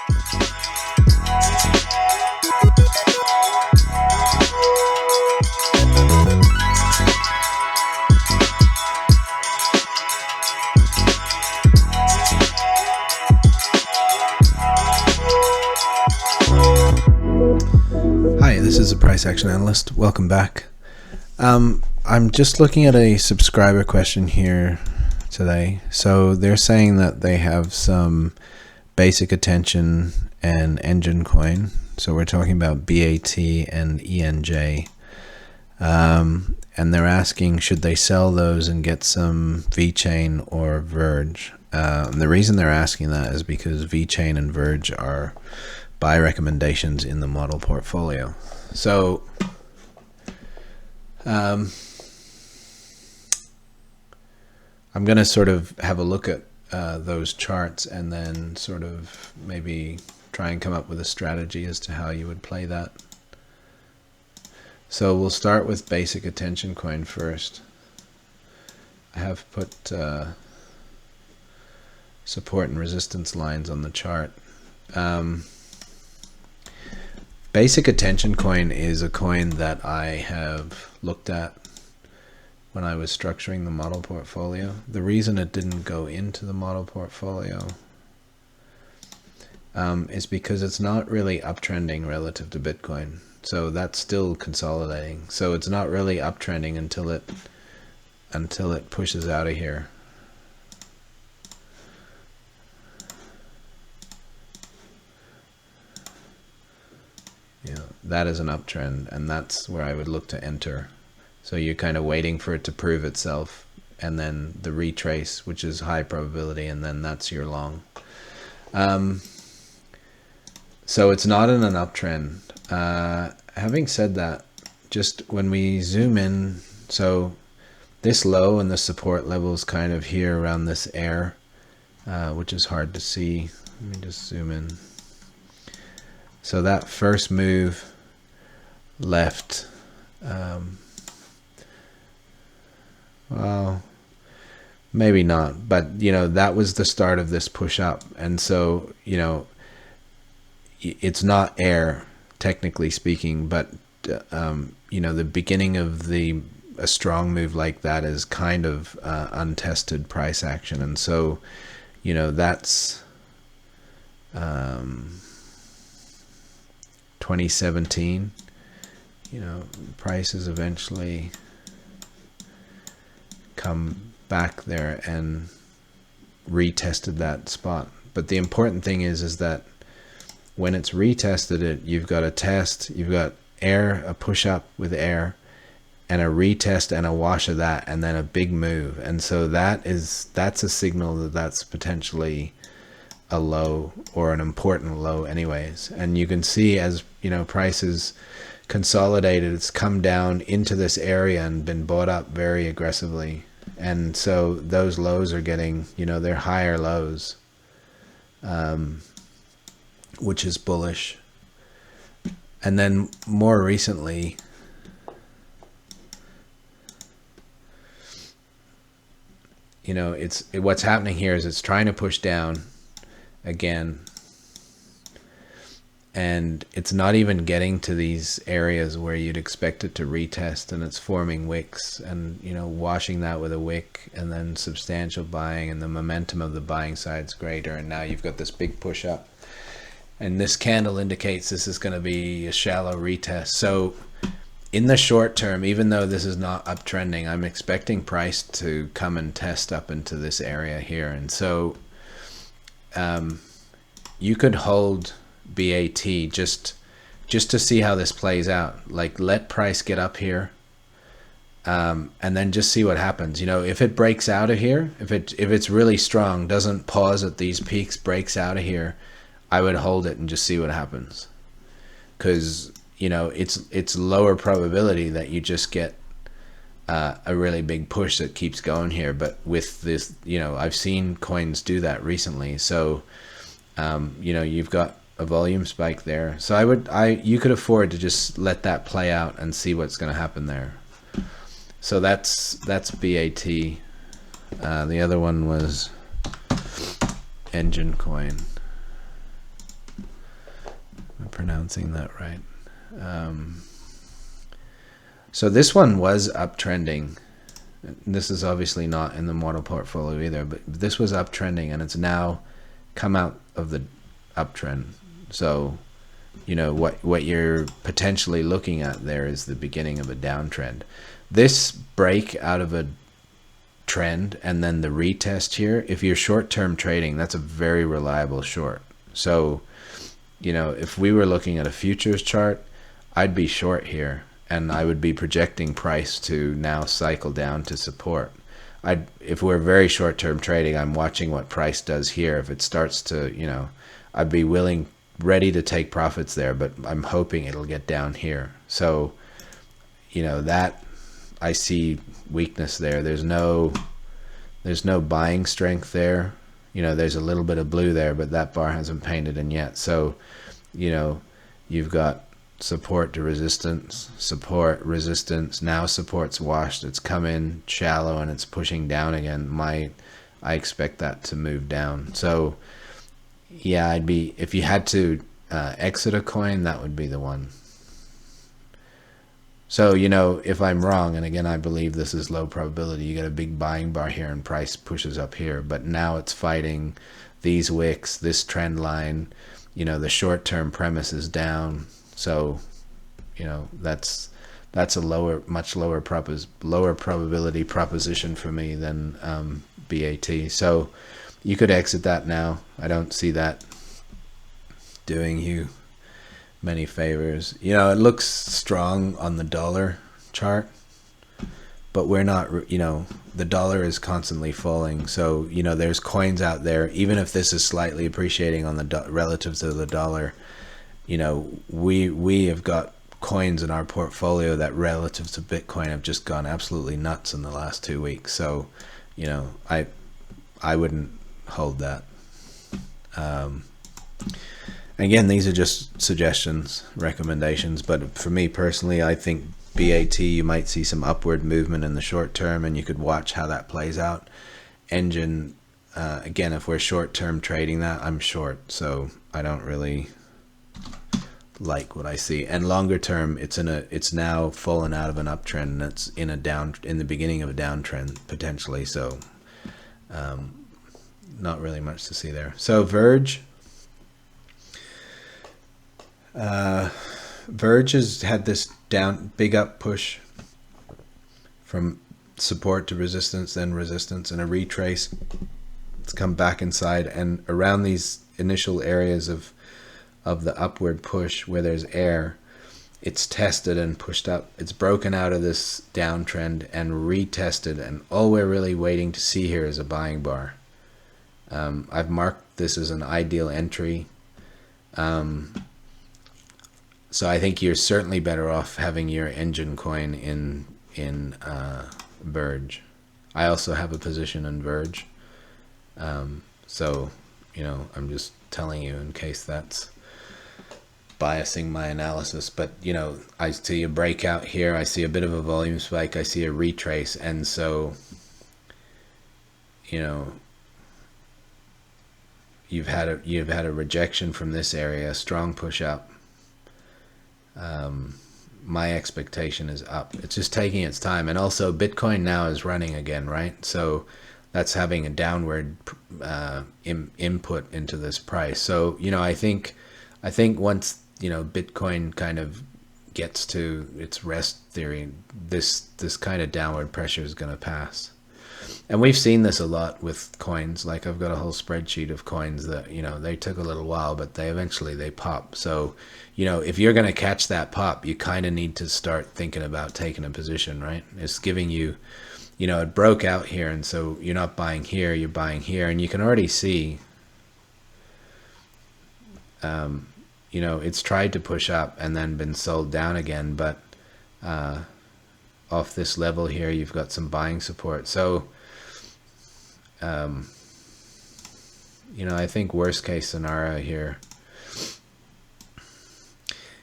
Hi, this is a price action analyst. Welcome back. I'm just looking at a subscriber question here today. So they're saying that they have some basic attention and engine coin. So we're talking about BAT and ENJ. And they're asking, should they sell those and get some VeChain or Verge? And the reason they're asking that is because VeChain and Verge are buy recommendations in the model portfolio. So I'm going to sort of have a look at those charts and then sort of maybe try and come up with a strategy as to how you would play that. So we'll start with basic attention coin first. I have put support and resistance lines on the chart. Basic attention coin is a coin that I have looked at when I was structuring the model portfolio. The reason it didn't go into the model portfolio is because it's not really uptrending relative to Bitcoin. So that's still consolidating. So it's not really uptrending until it pushes out of here. That is an uptrend, and that's where I would look to enter. So you're kind of waiting for it to prove itself, and then the retrace, which is high probability, and then that's your long. So it's not in an uptrend. Having said that, just when we zoom in, so this low and the support level is kind of here around this air, which is hard to see. Let me just zoom in. So that first move left, well, maybe not, but that was the start of this push up. And so it's not air technically speaking, but the beginning of a strong move like that is kind of untested price action. And so that's 2017, prices eventually come back there and retested that spot. But the important thing is that when it's retested it, you've got a test, you've got air, a push up with air, and a retest and a wash of that, and then a big move. And so that's a signal that that's potentially a low, or an important low anyways. And you can see as prices consolidated, it's come down into this area and been bought up very aggressively. And so those lows are getting, they're higher lows, which is bullish. And then more recently, what's happening here is it's trying to push down again, and it's not even getting to these areas where you'd expect it to retest, and it's forming wicks and washing that with a wick, and then substantial buying, and the momentum of the buying side's greater, and now you've got this big push up, and this candle indicates this is going to be a shallow retest. So in the short term, even though this is not uptrending, I'm expecting price to come and test up into this area here. And so you could hold BAT just to see how this plays out. Like, let price get up here, and then just see what happens. If it breaks out of here, if it's really strong, doesn't pause at these peaks, breaks out of here, I would hold it and just see what happens. Because it's lower probability that you just get a really big push that keeps going here. But with this, I've seen coins do that recently. So you've got a volume spike there. So you could afford to just let that play out and see what's going to happen there. So that's BAT. The other one was engine coin. pronouncing that right. So this one was uptrending. This is obviously not in the model portfolio either, but this was uptrending and it's now come out of the uptrend. So, you know, what you're potentially looking at there is the beginning of a downtrend. This break out of a trend and then the retest here, if you're short-term trading, that's a very reliable short. So, you know, if we were looking at a futures chart, I'd be short here and I would be projecting price to now cycle down to support. If we're very short-term trading, I'm watching what price does here. If it starts to, you know, I'd be ready to take profits there, but I'm hoping it'll get down here. So, you know, that I see weakness there. There's no buying strength there. You know, there's a little bit of blue there, but that bar hasn't painted in yet. So, you know, you've got support to resistance, support, resistance. Now support's washed. It's come in shallow and it's pushing down again. I expect that to move down. So, yeah, if you had to exit a coin, that would be the one. So, you know, if I'm wrong, and again, I believe this is low probability, you get a big buying bar here and price pushes up here, but now it's fighting these wicks, this trend line, you know, the short-term premise is down. So, you know, that's a much lower probability proposition for me than BAT. So you could exit that now. I don't see that doing you many favors. You know, it looks strong on the dollar chart, but we're not, you know, the dollar is constantly falling. So, you know, there's coins out there, even if this is slightly appreciating on the relative to the dollar, you know, we have got coins in our portfolio that relative to Bitcoin have just gone absolutely nuts in the last 2 weeks. So, you know, I wouldn't hold that. Again, these are just suggestions, recommendations, but for me personally, I think BAT, you might see some upward movement in the short term and you could watch how that plays out. Engine, again, if we're short term trading that, I'm short, so I don't really like what I see. And longer term, it's now fallen out of an uptrend and it's in the beginning of a downtrend potentially. So not really much to see there. So Verge. Verge has had this big up push from support to resistance, then resistance and a retrace. It's come back inside and around these initial areas of the upward push where there's air, it's tested and pushed up. It's broken out of this downtrend and retested, and all we're really waiting to see here is a buying bar. I've marked this as an ideal entry. So I think you're certainly better off having your engine coin in Verge. I also have a position in Verge. So, you know, I'm just telling you in case that's biasing my analysis. But, you know, I see a breakout here. I see a bit of a volume spike. I see a retrace. And so, you know, you've had a rejection from this area, a strong push up. My expectation is up. It's just taking its time, and also Bitcoin now is running again, right? So that's having a downward input into this price. So, you know, I think once, you know, Bitcoin kind of gets to its rest theory, this kind of downward pressure is going to pass. And we've seen this a lot with coins. Like I've got a whole spreadsheet of coins that, you know, they took a little while, but they eventually pop. So, you know, if you're going to catch that pop, you kind of need to start thinking about taking a position, right? It's giving you, you know, it broke out here, and so you're not buying here, you're buying here, and you can already see, you know, it's tried to push up and then been sold down again, but off this level here, you've got some buying support. So, you know, I think worst case scenario here,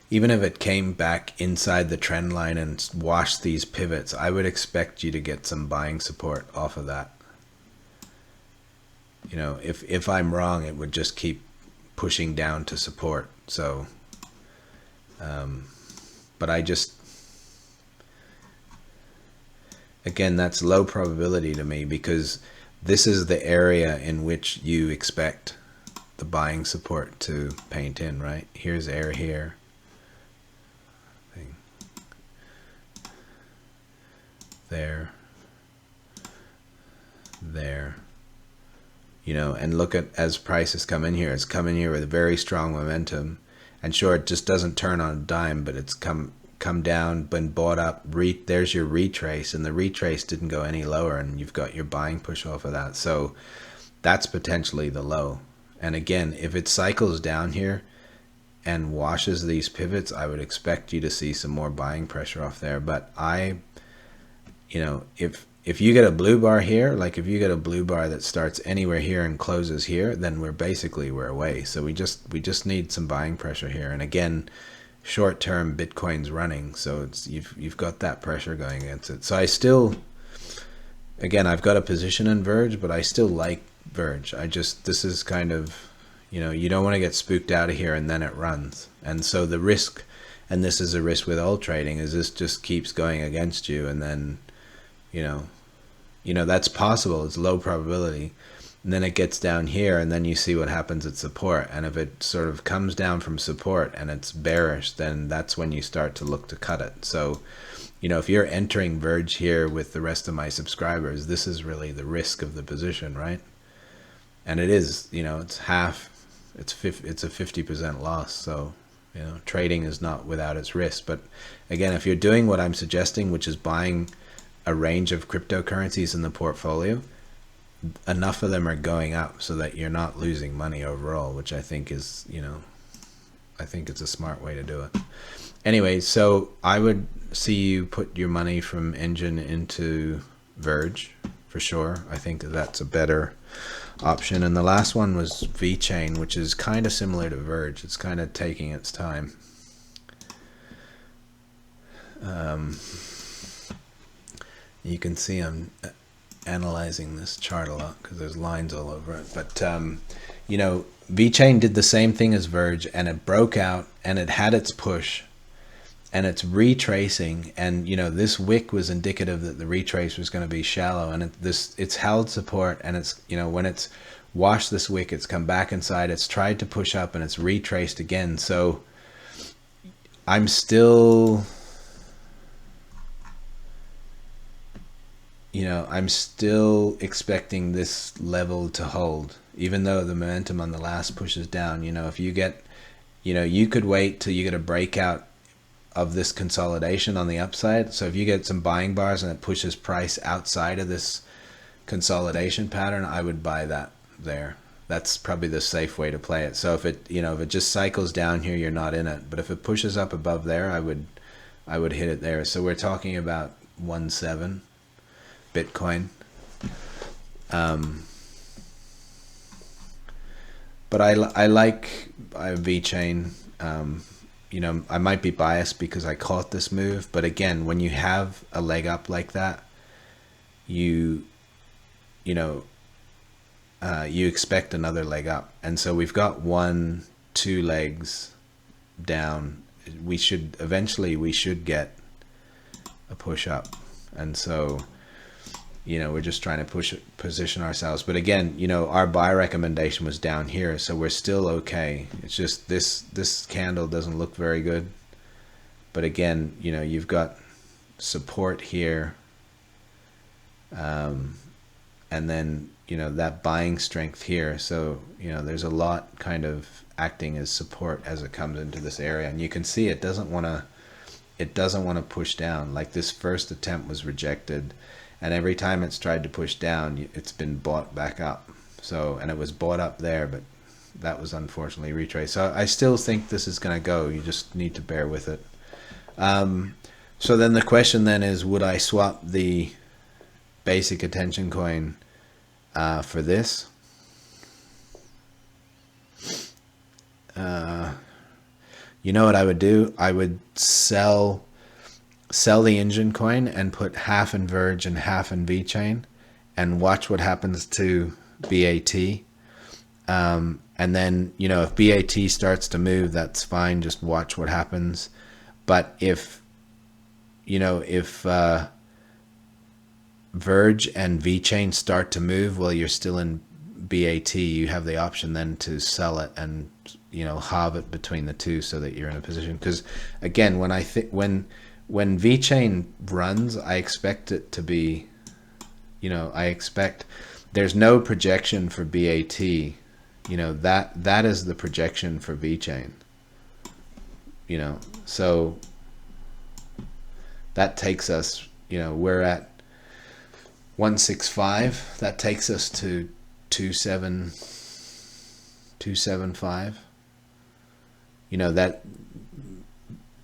even if it came back inside the trend line and washed these pivots, I would expect you to get some buying support off of that. You know, if I'm wrong, it would just keep pushing down to support. So, But I just, again, that's low probability to me, because this is the area in which you expect the buying support to paint in, right? Here's air here. There. There. You know, and look at, as prices come in here, it's come in here with a very strong momentum. And sure, it just doesn't turn on a dime, but it's come down, been bought up. There's your retrace, and the retrace didn't go any lower, and you've got your buying push off of that. So that's potentially the low. And again, if it cycles down here and washes these pivots, I would expect you to see some more buying pressure off there. But you know, if you get a blue bar here, like if you get a blue bar that starts anywhere here and closes here, then we're away. So we just need some buying pressure here. And again, short term Bitcoin's running, so it's you've got that pressure going against it. So I still, again, I've got a position in Verge, but I still like Verge. This is kind of, you know, you don't want to get spooked out of here and then it runs. And so the risk, and this is a risk with all trading, is this just keeps going against you, and then you know that's possible. It's low probability, and then it gets down here, and then you see what happens at support. And if it sort of comes down from support and it's bearish, then that's when you start to look to cut it. So, you know, if you're entering Verge here with the rest of my subscribers, this is really the risk of the position, right? And it is, you know, it's a 50% loss. So, you know, trading is not without its risk. But again, if you're doing what I'm suggesting, which is buying a range of cryptocurrencies in the portfolio, enough of them are going up so that you're not losing money overall, which I think is, you know, I think it's a smart way to do it. Anyway, so I would see you put your money from Engine into Verge for sure. I think that's a better option. And the last one was VeChain, which is kind of similar to Verge. It's kind of taking its time. You can see I'm analyzing this chart a lot because there's lines all over it. But, you know, VeChain did the same thing as Verge, and it broke out and it had its push and it's retracing. And, you know, this wick was indicative that the retrace was going to be shallow, and it's held support, and it's, you know, when it's washed this wick, it's come back inside, it's tried to push up, and it's retraced again. So I'm still, you know, I'm still expecting this level to hold, even though the momentum on the last pushes down. You know, if you get, you know, you could wait till you get a breakout of this consolidation on the upside. So if you get some buying bars and it pushes price outside of this consolidation pattern, I would buy that there. That's probably the safe way to play it. So if it, you know, if it just cycles down here, you're not in it. But if it pushes up above there, I would hit it there. So we're talking about 1.7 Bitcoin. But I like VeChain. You know, I might be biased because I caught this move, but again, when you have a leg up like that, you expect another leg up. And so we've got 1-2 legs down. We should get a push up. And so, you know, we're just trying to position ourselves. But again, you know, our buy recommendation was down here, so we're still okay. It's just this candle doesn't look very good. But again, you know, you've got support here, and then, you know, that buying strength here. So, you know, there's a lot kind of acting as support as it comes into this area. And you can see it doesn't want to push down. Like this first attempt was rejected, and every time it's tried to push down, it's been bought back up. So, and it was bought up there, but that was unfortunately retraced. So I still think this is going to go. You just need to bear with it. So then the question then is, would I swap the basic attention coin for this? You know what I would do? I would sell the engine coin and put half in Verge and half in VeChain, and watch what happens to BAT. And And then, you know, if BAT starts to move, that's fine. Just watch what happens. But if, you know, if Verge and VeChain start to move while you're still in BAT, you have the option then to sell it and, you know, halve it between the two so that you're in a position. Because again, when when VeChain runs, I expect it to be, you know, I expect there's no projection for BAT. You know, that is the projection for VeChain. You know, so that takes us, you know, we're at 165. That takes us to 275. You know, that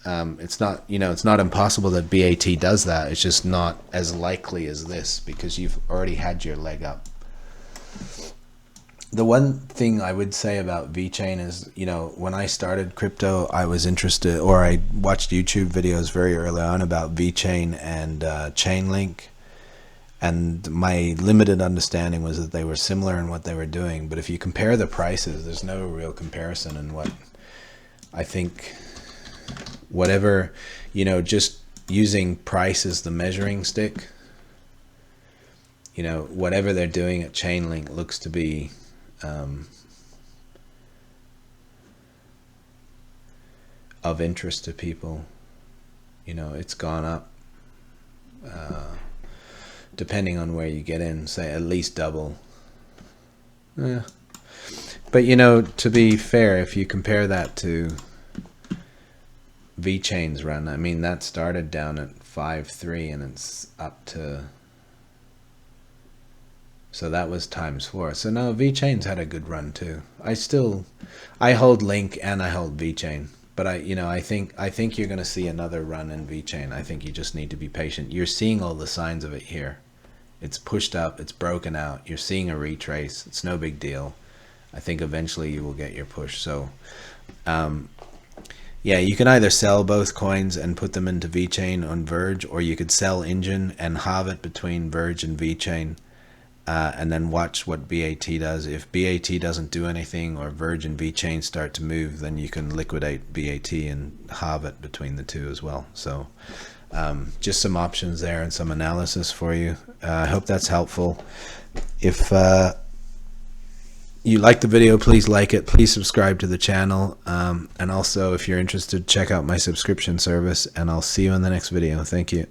it's not, you know, it's not impossible that BAT does that. It's just not as likely as this because you've already had your leg up. The one thing I would say about VeChain is, you know, when I started crypto, I was interested, or I watched YouTube videos very early on about VeChain and Chainlink. And my limited understanding was that they were similar in what they were doing. But if you compare the prices, there's no real comparison. And what I think, whatever, you know, just using price as the measuring stick, you know, whatever they're doing at Chainlink looks to be of interest to people. You know, it's gone up, depending on where you get in, say at least double. But you know, to be fair, if you compare that to VeChain's run, I mean, that started down at 5.3 and it's up to, so that was ×4. So no, VeChain's had a good run too. I hold Link and I hold VeChain, but I think you're going to see another run in VeChain. I think you just need to be patient. You're seeing all the signs of it here. It's pushed up, it's broken out. You're seeing a retrace. It's no big deal. I think eventually you will get your push. So, yeah, you can either sell both coins and put them into VeChain on Verge, or you could sell Engine and halve it between Verge and VeChain. And then watch what BAT does. If BAT doesn't do anything or Verge and VeChain start to move, then you can liquidate BAT and halve it between the two as well. So just some options there and some analysis for you. I hope that's helpful. If you like the video, please like it. Please subscribe to the channel. And also, if you're interested, check out my subscription service. And I'll see you in the next video. Thank you.